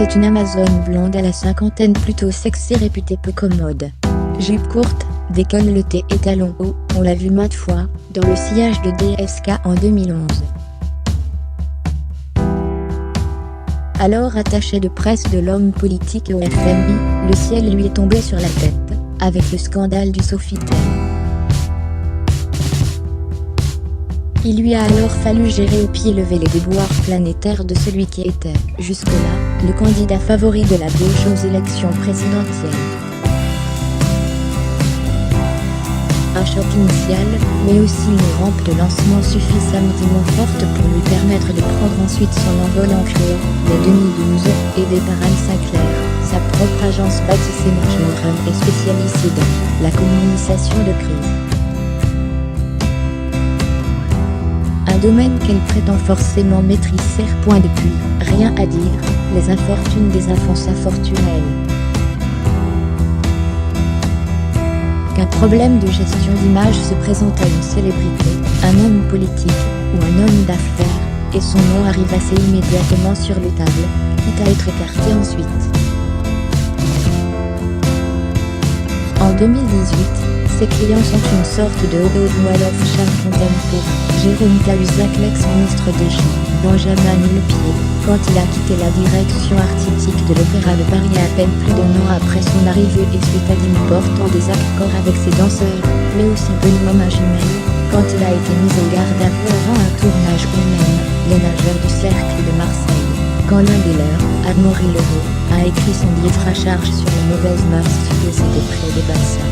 C'est une amazone blonde à la cinquantaine plutôt sexy réputée peu commode. Jupe courte, décolleté et talons hauts, on l'a vu maintes fois, dans le sillage de DSK en 2011. Alors attaché de presse de l'homme politique au FMI, le ciel lui est tombé sur la tête, avec le scandale du Sofitel. Il lui a alors fallu gérer au pied levé les déboires planétaires de celui qui était, jusque-là, le candidat favori de la gauche aux élections présidentielles. Un choc initial, mais aussi une rampe de lancement suffisamment forte pour lui permettre de prendre ensuite son envol en créant, dès 2012, aidé par Anne Sinclair, sa propre agence baptisée Marjoram et spécialisée dans la communication de crise. Un domaine qu'elle prétend forcément maîtriser. Depuis, rien à dire, les infortunes des enfants fortunels. Qu'un problème de gestion d'image se présente à une célébrité, un homme politique ou un homme d'affaires, et son nom arrive assez immédiatement sur les tables, quitte à être écarté ensuite. En 2018, ses clients sont une sorte de Wall of Shame contemporain. Jérôme Cahuzac, l'ex-ministre des Champs, Benjamin Millepied, quand il a quitté la direction artistique de l'Opéra de Paris à peine plus d'un an après son arrivée et suite à d'importants désaccords avec ses danseurs, mais aussi Benoît Magimel, quand il a été mis en garde à vue avant un tournage ou même les nageurs du Cercle de Marseille, quand l'un des leurs, Amaury Leroux, a écrit son livre à charge sur les mauvaises mœurs supposées près des bassins.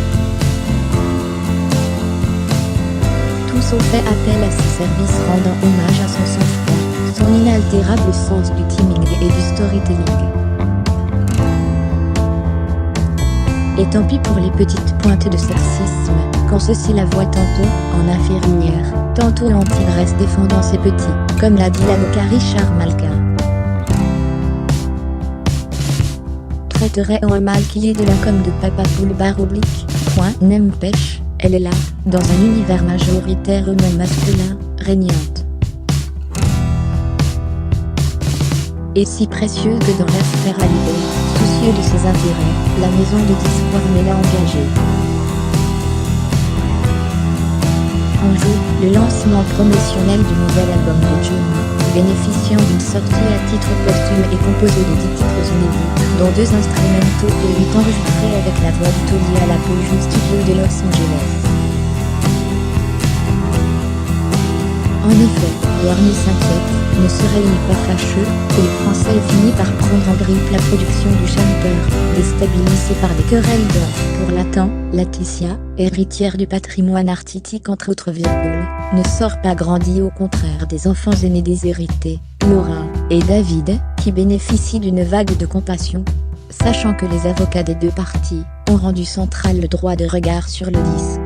Tous ont fait appel à ses services rendant hommage à son sang-froid, son inaltérable sens du timing et du storytelling. Et tant pis pour les petites pointes de sexisme, quand ceux-ci la voient tantôt en infirmière, tantôt en tigresse défendant ses petits, comme l'a dit l'avocat Richard Malka. Traiterait en un mal qu'il est de la com de papa poule / n'aime pêche. Elle est là, dans un univers majoritairement masculin, régnante. Et si précieuse que dans l'affaire Hallyday, soucieux de ses intérêts, la maison de disques Warner l'a engagée. Un jour, le lancement promotionnel du nouvel album de Johnny, bénéficiant d'une sortie à titre posthume et composé de 10 titres inédits, dont 2 instrumentaux et 8 enregistrés avec la voix de Tony à la Pojo Studio de Los Angeles. En effet, Warner s'inquiète, ne serait-il pas fâcheux, que les Français aient fini par prendre en grippe la production du chanteur, déstabilisé par des querelles de, pour Latin, Laetitia, héritière du patrimoine artistique entre autres virgules, ne sort pas grandi au contraire des enfants aînés déshérités, Laura et David, qui bénéficient d'une vague de compassion, sachant que les avocats des deux parties ont rendu central le droit de regard sur le disque.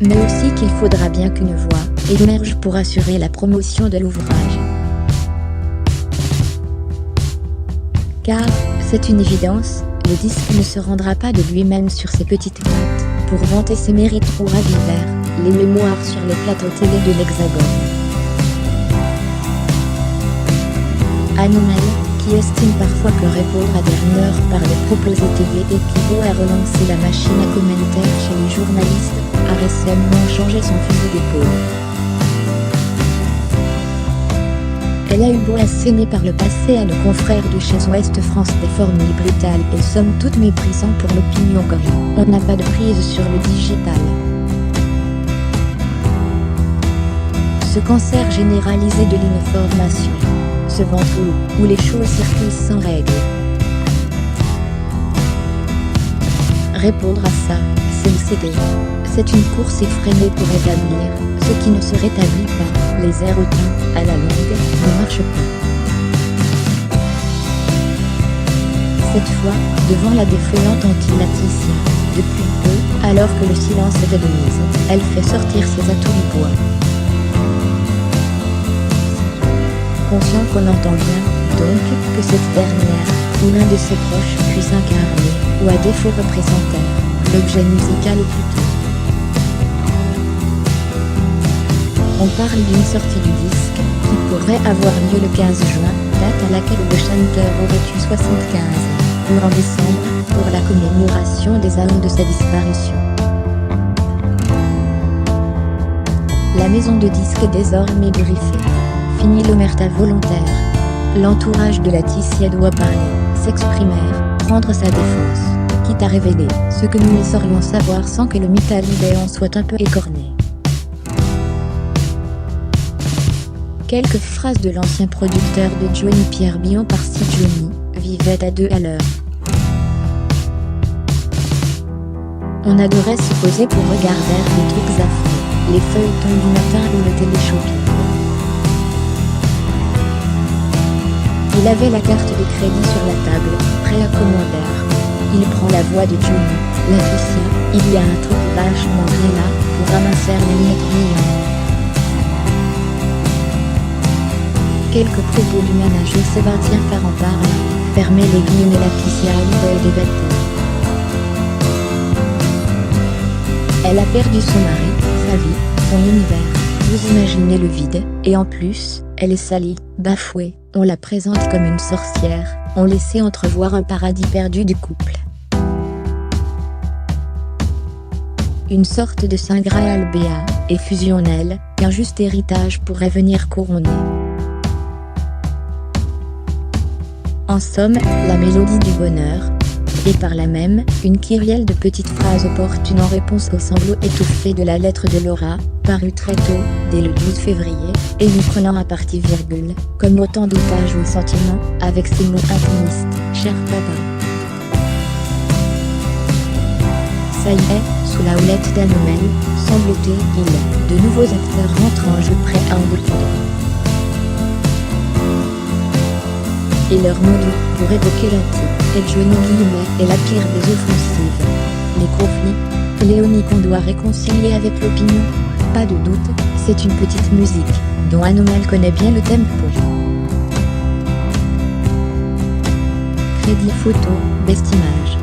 Mais aussi qu'il faudra bien qu'une voix émerge pour assurer la promotion de l'ouvrage. Car, c'est une évidence, le disque ne se rendra pas de lui-même sur ses petites pattes, pour vanter ses mérites ou ravir les mémoires sur les plateaux télé de l'Hexagone. Anomal, qui estime parfois que répondre à des rumeurs par les proposés TV équivaut à relancer la machine à commentaires chez les journalistes, a récemment changé son fusil d'épaule. Elle a eu beau asséner par le passé à nos confrères de chez Ouest France des formules brutales et somme toute méprisant pour l'opinion comme on n'a pas de prise sur le digital. Ce cancer généralisé de l'information, ce ventre où les choses circulent sans règle. Répondre à ça, c'est le céder. C'est une course effrénée pour établir ce qui ne se rétablit pas. Les aérotins, à la longue, ne marchent pas. Cette fois, devant la défeuillante anti-Laetitia, depuis peu, alors que le silence était de mise, elle fait sortir ses atouts du bois. Conscient qu'on entend bien, donc, que cette dernière, ou l'un de ses proches, puisse incarner, ou à défaut représenter, l'objet musical au plus tôt. On parle d'une sortie du disque, qui pourrait avoir lieu le 15 juin, date à laquelle le chanteur aurait eu 75 ans, ou en décembre, pour la commémoration des années de sa disparition. La maison de disques est désormais griffée. Fini l'omerta volontaire. L'entourage de Laetitia doit parler, s'exprimer, prendre sa défense, quitte à révéler ce que nous ne saurions savoir sans que le mythe en soit un peu écorné. Quelques phrases de l'ancien producteur de Johnny Pierre Billon par-ci. Johnny vivait à 2 à l'heure. On adorait se poser pour regarder les trucs affreux, les feuilletons du matin ou le télé-shopping. Il avait la carte de crédit sur la table, prêt à commander. Il prend la voix de Johnny. Laetitia, il y a un truc vachement bien là, pour ramasser les miettes brillantes. Quelques propos du manager Sébastien Farren. Fermez les guillemets. Laetitia a eu des bêtes. Elle a perdu son mari, sa vie, son univers. Vous imaginez le vide, et en plus, elle est salie, bafouée. On la présente comme une sorcière, on laissait entrevoir un paradis perdu du couple. Une sorte de saint Graal béat et fusionnel, qu'un juste héritage pourrait venir couronner. En somme, la mélodie du bonheur, et par là même, une kyrielle de petites phrases opportunes en réponse aux sanglots étouffés de la lettre de Laura, parue très tôt, dès le 12 février, et nous prenant à partie virgule, comme autant d'otages ou sentiments, avec ces mots intimistes, cher papa. Ça y est, sous la houlette d'Anoumel, semble-t-il, de nouveaux acteurs rentrent en jeu prêts à embouteiller. Et leur mot doux, pour évoquer la type, et Johnny Guillemet est la pire des offensives. Les conflits, Léonie qu'on doit réconcilier avec l'opinion, pas de doute, c'est une petite musique, dont Anoumel connaît bien le tempo. Crédit photo, Best Image.